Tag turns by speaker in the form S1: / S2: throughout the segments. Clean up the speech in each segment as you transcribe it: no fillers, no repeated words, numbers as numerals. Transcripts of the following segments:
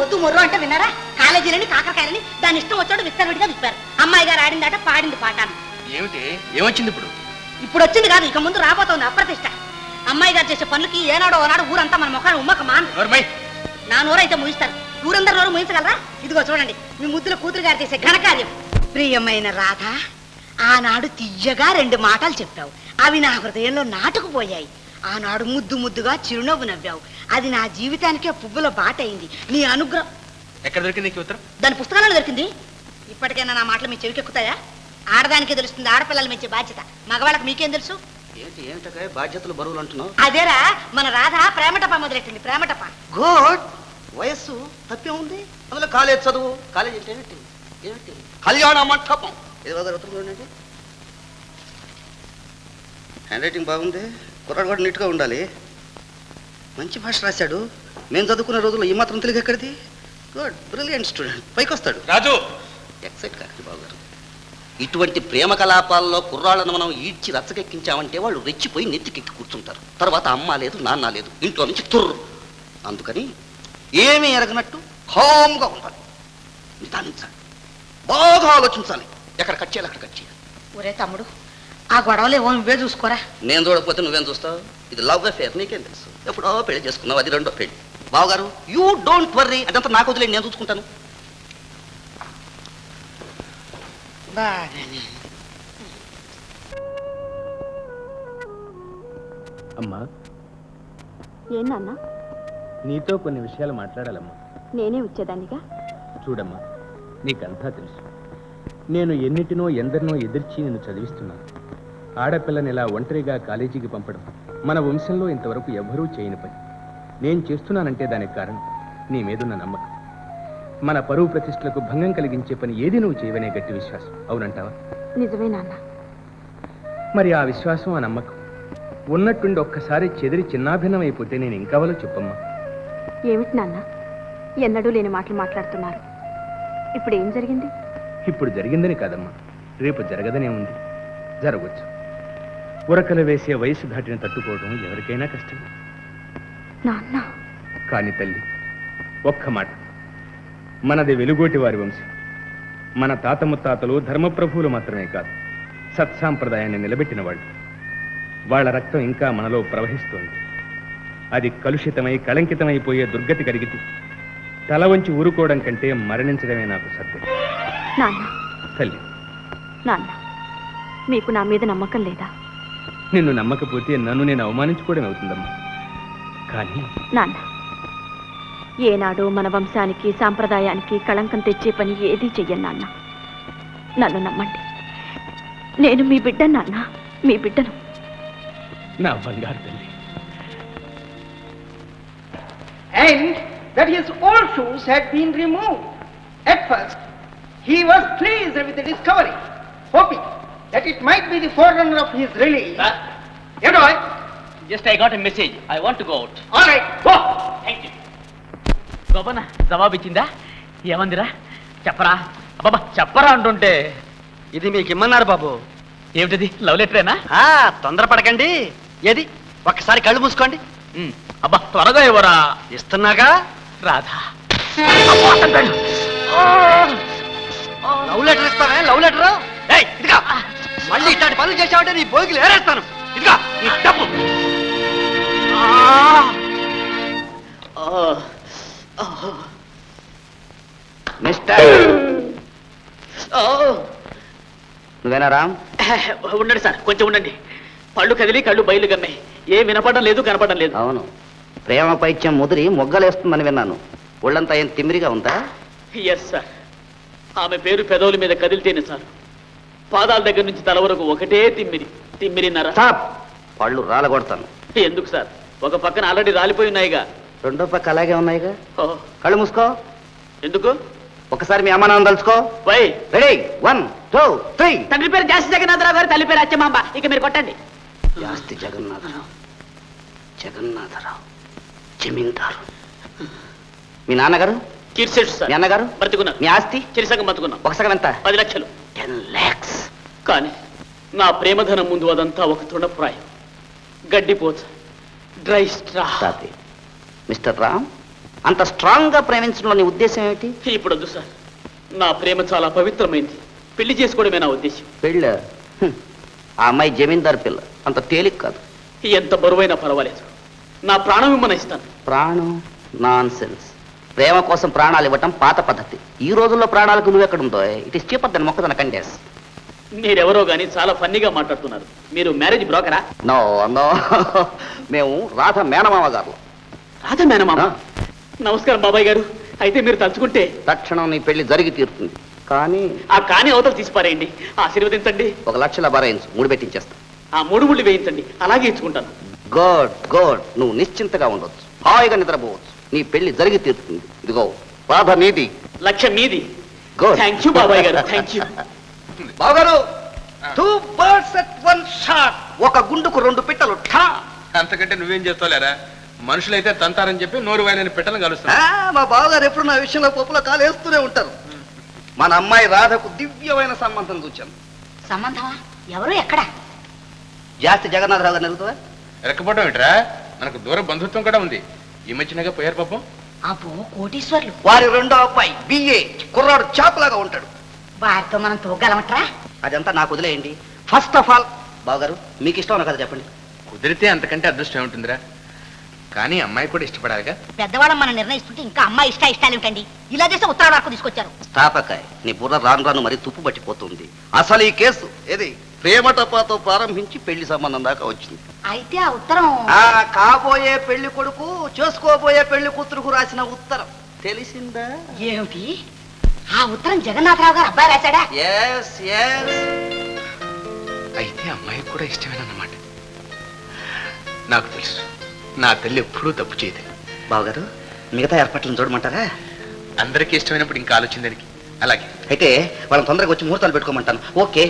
S1: మొద్దు మొర్రు అంటే విన్నారా? కాలేజీలని కాకరకాయలని దాని ఇష్టం వచ్చాడు విస్తరవిడిగా విప్పారు. అమ్మాయి గారు ఆడిందాట, పాడింది పాటాను.
S2: ఏమిటి ఏమొచ్చింది ఇప్పుడు?
S1: ఇప్పుడు వచ్చింది కాదు, ఇక ముందు రాబోతోంది అప్రతిష్ట. అమ్మాయి గారు చేసే పనులకి ఏనాడో ఓనాడు ఊరంతా మన ముఖాన్ని ఉమ్మక మాను. నా నోరైతే ముగిస్తారు, ఊరందరూ నోరు ముగించగలరా? ఇదిగో చూడండి, మీ ముద్దుల కూతురు గారు చేసే ఘనకార్యం. ప్రియమైన రాధ, ఆనాడు తియ్యగా 2 మాటలు చెప్పావు, అవి నా హృదయంలో నాటుకుపోయాయి. ఆనాడు ముద్దు ముద్దుగా చిరునవ్వు నవ్వావు, అది నా జీవితానికే పువ్వుల బాట అయింది. నీ అనుగ్రహం.
S2: ఎక్కడ దొరికింది ఉత్తరం?
S1: దాని పుస్తకాలలో దొరికింది. ఇప్పటికైనా నా మాటలు మీ చెవికెక్కుతాయా? ఆడదానికే తెలుస్తుంది ఆడపిల్లలు మెచ్చే బాధ్యత, మగవాళ్ళకి మీకేం తెలుసు?
S3: ఏంటంటే బాధ్యతలు బరువులు అంటున్నావు?
S1: అదేరా, మన రాధ ప్రేమటప మొదలెట్టింది. ప్రేమటప.
S3: గుడ్. వయస్సు తప్పే ఉంది, అందులో కాలేజ్ చదువు. కాలేజ్ అంటే ఏమిటి? ఏమిటి కళ్యాణ మంటపం. హ్యాండ్ రైటింగ్ బాగుంది, కుర్రాడు కూడా నీట్గా ఉండాలి. మంచి భాష రాశాడు. మేము చదువుకునే రోజుల్లో ఈ మాత్రం తెలుగు ఎక్కడిది? గుడ్, బ్రిలియంట్ స్టూడెంట్, పైకి వస్తాడు.
S2: రాజు
S3: ఎక్సైట్ కాదు బాబు గారు. ఇటువంటి ప్రేమ కలాపాల్లో కుర్రాళ్ళను మనం ఈడ్చి రచ్చకెక్కించామంటే వాళ్ళు రెచ్చిపోయి నెత్తికెక్కి కూర్చుంటారు. తర్వాత అమ్మ లేదు నాన్న లేదు, ఇంట్లో నుంచి తుర్రు. అందుకని ఏమీ ఎరగనట్టు కామ్గా ఉండాలి, నిదానించాలి, బాగా ఆలోచించాలి. ఎక్కడ కట్ చేయాలి అక్కడ కట్ చేయాలి.
S1: ఒరే తమ్ముడు, ఆ గొడవలు ఏమో నువ్వే చూసుకోరా.
S3: నేను చూడకపోతే నువ్వేం చూస్తావు? ఇది లవ్ అఫేర్, నీకేం తెలుసు? ఎప్పుడో పెళ్లి చేసుకున్నావు, అది 2వ పెళ్లి. బావగారు, యూ డోంట్ వర్రీ, అదంతా నాకు వదిలేండి, నేను చూసుకుంటాను.
S4: అమ్మా,
S5: ఏనా
S4: నీతో కొన్ని విషయాలు మాట్లాడాలమ్మా.
S5: నేనే వచ్చేదాన్నిగా.
S4: చూడమ్మా, నీకంతా తెలుసు, నేను ఎన్నిటినో ఎందరినో ఎదిర్చి నిన్ను చదివిస్తున్నాను. ఆడపిల్లని ఇలా ఒంటరిగా కాలేజీకి పంపడం మన వంశంలో ఇంతవరకు ఎవ్వరూ చేయని పని. నేను చేస్తున్నానంటే దానికి కారణం నీ మీదున్న నమ్మకం. మన పరువు ప్రతిష్టలకు భంగం కలిగించే పని ఏది నువ్వు చేయవనే గట్టి విశ్వాసం. అవునంటావా?
S5: నిజమే నాన్న.
S4: మరి ఆ విశ్వాసం, ఆ నమ్మకం ఉన్నట్టుండి ఒక్కసారి చెదిరి చిన్నాభిన్నం అయిపోతే నేను ఇంకావలో చెప్పమ్మా.
S5: ఏమిటి నాన్న, ఎన్నడూ లేని మాటలు మాట్లాడుతున్నారు? ఇప్పుడు ఏం జరిగింది?
S4: ఇప్పుడు జరిగిందని కాదమ్మా, రేపు జరగదనే ఉంది. జరగవచ్చు. ఉరకలు వేసే వయసు దాటిని తట్టుకోవడం ఎవరికైనా కష్టం.
S5: నాన్న.
S4: కాని తల్లి, ఒక్క మాట, మనది వెలుగోటి వారి వంశం. మన తాత ముత్తాతలు ధర్మప్రభువులు మాత్రమే కాదు, సత్సాంప్రదాయాన్ని నిలబెట్టిన వాళ్ళు. వాళ్ళ రక్తం ఇంకా మనలో ప్రవహిస్తోంది. అది కలుషితమై కళంకితమైపోయే దుర్గతి కలిగితే తల వంచి ఊరుకోవడం కంటే మరణించడమే నాకు సత్యం.
S5: నాన్న.
S4: తల్లి.
S5: నాన్న, మీకు నా మీద నమ్మకం లేదా?
S4: నిన్ను నమ్మకపోతే నన్ను నేను అవమానించుకోవడం అవుతుందమ్మా. కానీ
S5: నాన్న, ఏనాడు మన వంశానికి సాంప్రదాయానికి కళంకం తెచ్చే పని ఏదీ చెయ్యను నాన్న. నన్ను నమ్మండి, నేను మీ బిడ్డ నాన్న, మీ బిడ్డను.
S4: నా బంగారు తల్లి.
S6: And that his old shoes had been removed. At first, he was pleased with the discovery, hoping that it might be the forerunner of his release. You know it?
S7: Just I got a message. I want to go out.
S6: All right, go.
S7: Thank you. Gopanna జవాబు ఇచ్చిందా? ఏమందిరా? చెప్పరా అబ్బాబా, చెప్పరా అంటుంటే.
S3: ఇది మీకు ఇమ్మన్నారు బాబు.
S7: ఏమిటిది? లవ్ లెటరేనా?
S3: తొందరపడకండి. ఏది ఒక్కసారి కళ్ళు మూసుకోండి.
S7: అబ్బా, త్వరగా ఇవ్వరా.
S3: ఇస్తున్నాగా.
S7: రాధా,
S3: లవ్ లెటర్ ఇస్తావే? లవ్ లెటర్ ఇదిగా. మళ్ళీ ఇట్లాంటి పనులు చేసావంటే నీ బోగిలు ఏరేస్తాను. ఇదిగా నీ డబ్బు. మిస్టర్, నువ్వేనా రామ్?
S7: ఉండండి సార్, కొంచెం ఉండండి. పళ్ళు కదిలి కళ్ళు బయలు గమ్మాయి. ఏ వినపడడం లేదు, కనపడడం లేదు.
S3: అవును, ప్రేమ పైత్యం ముదిరి మొగ్గలేస్తుందని విన్నాను. ఒళ్ళంతా ఏం తిమ్మిరిగా ఉందా?
S7: ఎస్ సార్, ఆమె పేరు పెదవుల మీద కదిలితేనే సార్. పాదాల దగ్గర నుంచి తల వరకు ఒకటే తిమ్మిరిన్నర.
S3: పళ్ళు రాలగొడతాను.
S7: ఎందుకు సార్? ఒక పక్కన ఆల్రెడీ రాలిపోయి ఉన్నాయిగా.
S3: రెండో పక్క అలాగే ఉన్నాయిగా. కళ్ళు మూసుకో.
S7: ఎందుకు?
S3: ఒకసారి మీ అమ్మ నాన్న తలుచుకో.
S7: వై?
S3: రెడీ, 1 2 3.
S7: తండ్రి పేరు జాస్తి జగన్నాథరావు గారు, తల్లి పేరు అచ్చమాంబ. ఇక మీరు కొట్టండి.
S3: జాస్తి జగన్నాథరావు, జగన్నాథరావు జమీందారు. మీ నాన్నగారు?
S7: కీర్సెట్ సార్.
S3: మీ అన్నగారు?
S7: బ్రతుకున్నారు.
S3: మీ ఆస్తి?
S7: చిరిసంగం బతుకున్నాం.
S3: ఒక సగం ఎంత?
S7: 10 లక్షలు.
S3: 10 lakhs.
S7: కానీ నా ప్రేమధనం ముందు అదంతా ఒక తృణప్రాయం, గడ్డిపోచ, డ్రై స్ట్రా.
S3: మిస్టర్ రామ్, అంత స్ట్రాంగ్ గా ప్రేమించడంలో నీ ఉద్దేశం ఏమిటి?
S7: ఇప్పుడు వద్దు సార్, నా ప్రేమ చాలా పవిత్రమైంది. పెళ్లి చేసుకోవడమే నా ఉద్దేశం.
S3: పెళ్ళ ఆ అమ్మాయి జమీందారు పిల్ల, అంత తేలిక కాదు.
S7: ఎంత బరువైనా పర్వాలేదు, నా ప్రాణం ఇమ్మని ఇస్తాను.
S3: ప్రాణం? Non sense. ప్రేమ కోసం ప్రాణాలు ఇవ్వటం పాత పద్ధతి. ఈ రోజుల్లో ప్రాణాలకు నువ్వెక్కడుందో. ఇట్ ఇస్ చీపర్ దెన్ మొక్కదన కండేస్.
S7: మీరెవరో గానీ చాలా ఫన్నీగా మాట్లాడుతున్నారు. మీరు మ్యారేజ్ బ్రోకరా?
S3: నో నో, మేము రాధ మేనమామ గారు.
S7: రాధ మేనమామ? నమస్కారం బాబాయ్ గారు. అయితే మీరు తలుచుకుంటే
S3: తక్షణం నీ పెళ్లి జరిగి తీరుతుంది. కానీ
S7: ఆ కాని అవతల తీసిపారేయండి, ఆశీర్వదించండి.
S3: 1 లక్షల బరాయించు, ముడి పెట్టించేస్తా.
S7: ఆ 3 ముళ్ళు వేయించండి, అలాగే ఇచ్చుకుంటాను.
S3: గుడ్ గుడ్, నువ్వు నిశ్చింతగా ఉండొచ్చు, హాయిగా నిద్రపోవచ్చు. నీ పెళ్లి జరిగి తీరుతుంది. ఇదిగో రాధ నీది,
S7: 1 లక్ష మీది.
S3: Good.
S7: థ్యాంక్ యూ బాబాయ్ గారు, థ్యాంక్ యూ.
S3: బావగారు, 2 birds at 1 shot. ఒక గుండుకు 2 పిట్టలు. ఠా!
S2: అంతకంటే నువ్వేం చేస్తావులేరా? మనుషులైతే తంతారని చెప్పి నోరు వాయనని పెట్టలను కలుస్తా.
S3: మా బావగారు ఎప్పుడు నా విషయంలో పప్పులో కాలు వేస్తూనే ఉంటారు. మన అమ్మాయి రాధకు దివ్యమైన సంబంధం చూచాను.
S1: సంబంధమా? ఎవరు, ఎక్కడ?
S3: జాస్తి జగన్నాథరావు గారు నిలుగుతావా?
S2: ఎరకపోవడం ఏంట్రా? మనకు దూర బంధుత్వం కూడా ఉంది. ఈ మధ్యనగా పోయారు పాపం.
S1: అబ్బో, కోటీశ్వర్లు.
S3: వారి 2వ అబ్బాయి బిఏ, కుర్రాడు చాపలాగా ఉంటాడు.
S1: వారితో మనం తోగలమట్రా?
S3: అదంతా నాకు వదిలేయండి. ఫస్ట్ ఆఫ్ ఆల్ బావగారు, మీకు ఇష్టం కదా చెప్పండి.
S2: కుదిరితే అంతకంటే అదృష్టం ఏముంటుందిరా? కానీ అమ్మాయి కూడా ఇష్టపడాలిగా.
S1: పెద్దవాళ్ళం మనం నిర్ణయిస్తుంటే ఇంకా అమ్మాయి ఇష్టాలు ఏమిటండి? ఇలా చేస్తే ఉత్తరాల వరకు తీసుకొచ్చారు.
S3: తాపకాయ, నీ బుర్ర రాను రాను మరి తుప్పు పట్టిపోతుంది. అసలు ఈ కేసు ఏది ప్రేమ టపాతో ప్రారంభించి పెళ్లి సంబంధం దాకా వచ్చింది.
S1: అయితే ఆ ఉత్తరం
S3: ఆ కాబోయే పెళ్లి కొడుకు చేసుకోబోయే పెళ్లి కూతురుకు రాసిన ఉత్తరం తెలిసిందా?
S1: ఏమిటి? ఆ ఉత్తరం జగన్నాథరావు గారు అబ్బాయి రాశాడా?
S3: Yes yes.
S2: అయితే అమ్మాయికి కూడా ఇష్టమేనన్నమాట. నాకు తెలుసు, నా తల్లి ఎప్పుడూ తప్పు చేయదు.
S3: బావగారు, మిగతా ఏర్పాట్లను చూడమంటారా?
S2: అందరికీ ఇష్టమైనప్పుడు ఇంకా ఆలోచన దానికి. అలాగే
S3: అయితే వాళ్ళని తొందరగా వచ్చి ముహూర్తాలు పెట్టుకోమంటాను. ఓకే.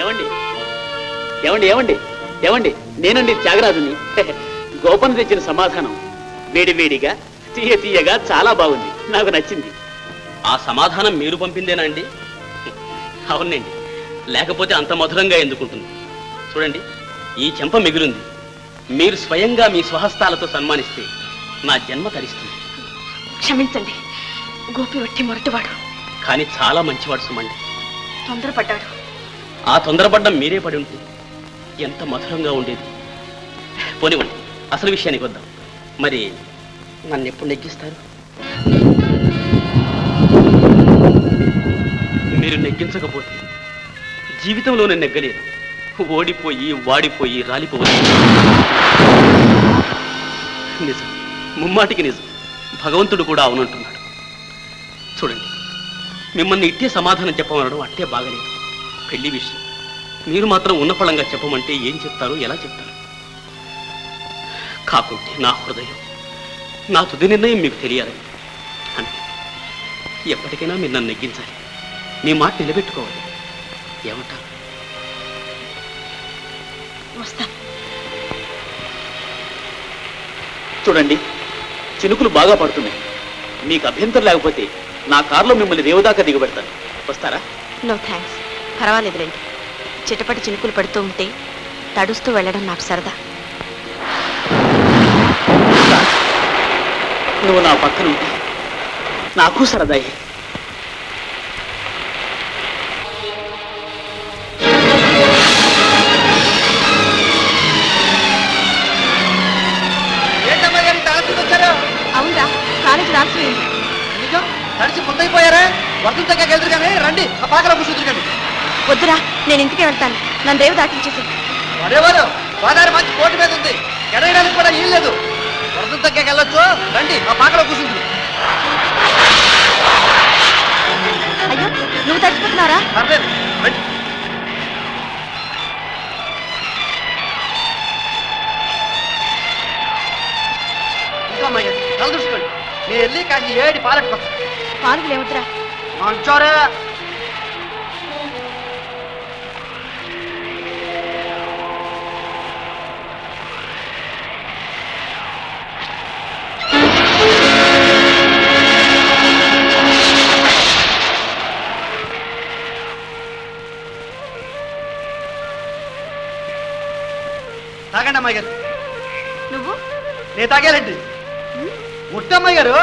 S7: ఏమండి ఏమండి ఏమండి ఏమండి, నేనండి త్యాగరాజుని. గోపన్ తెచ్చిన సమాధానం వేడి వేడిగా తీయగా చాలా బాగుంది, నాకు నచ్చింది.
S8: ఆ సమాధానం మీరు పంపిందేనా అండి? అవునండి, లేకపోతే అంత మధురంగా ఎందుకుంటుంది? చూడండి, ఈ చెంప మిగిలింది. మీరు స్వయంగా మీ స్వహస్తాలతో సన్మానిస్తే నా జన్మ తరిస్తుంది.
S5: క్షమించండి, గోపి వట్టి మొరటివాడు.
S8: కానీ చాలా మంచివాడు సుమండి.
S5: తొందరపడ్డాడు.
S8: ఆ తొందరపడ్డం మీరే పడి ఉంటే ఎంత మధురంగా ఉండేది. పోనివ్వండి, అసలు విషయానికి వద్దాం. మరి నన్ను ఎప్పుడు నెగ్గిస్తారు? మీరు నెగ్గించకపోతే జీవితంలో నేను నెగ్గలేదు. ఓడిపోయి వాడిపోయి రాలిపోవాలి. నిజం, ముమ్మాటికి నిజం. భగవంతుడు కూడా అవునంటున్నాడు. చూడండి, మిమ్మల్ని ఇట్టే సమాధానం చెప్పమనడం అట్టే బాగలేదు. పెళ్లి విషయం మీరు మాత్రం ఉన్నపళంగా చెప్పమంటే ఏం చెప్తారో, ఎలా చెప్తారు? కాకుంటే నా హృదయం, నా తుది నిర్ణయం మీకు తెలియాలని. అంటే ఎప్పటికైనా మీరు నన్ను నెగ్గించాలి, మీ మాట నిలబెట్టుకోవాలి. ఏమంటారు?
S5: వస్తాను.
S7: చూడండి, చినుకులు బాగా పడుతున్నాయి. మీకు అభ్యంతరం లేకపోతే నా కారులో మిమ్మల్ని రేవుదాకా దిగబెడతాను. వస్తారా?
S5: No thanks, పర్వాలేదులేండి. చిటపటి చినుకులు పడుతూ ఉంటే తడుస్తూ వెళ్ళడం నాకు సరదా.
S7: నువ్వు నా పక్కన ఉంటే నాకు సరదాయే.
S5: అవునరా, కాలేజీ రాసిపోయింది.
S3: నిజం తడిసి పొందైపోయారా? వర్షం తగ్గ వెళ్తారు కానీ రండి, ఆ పాకలో కూర్చుంటారు కానీ.
S5: వద్దురా, నేను ఇంటికే వెళ్తాను. నన్ను రేవు దాటించేసి.
S3: వాడేవారు గోదావరి మంచి కోటి మీద ఉంది, ఎడయడానికి కూడా ఏం లేదు. వర్షం తగ్గ వెళ్ళొచ్చు, రండి, ఆ పాకలో కూర్చుంటారు.
S5: అయ్యో, నువ్వు తడిచిపోతున్నారా?
S3: పర్లేదు, రండి. ఇంకా అమ్మాయి గారు, తల చూసుకోండి. నేను వెళ్ళి కాసి ఏడి పాలెట్టుకో.
S5: పాలుగులు ఏమిట్రా?
S3: మంచోరే.
S9: నేను తాగేలండి ముట్టమ్మాయి గారు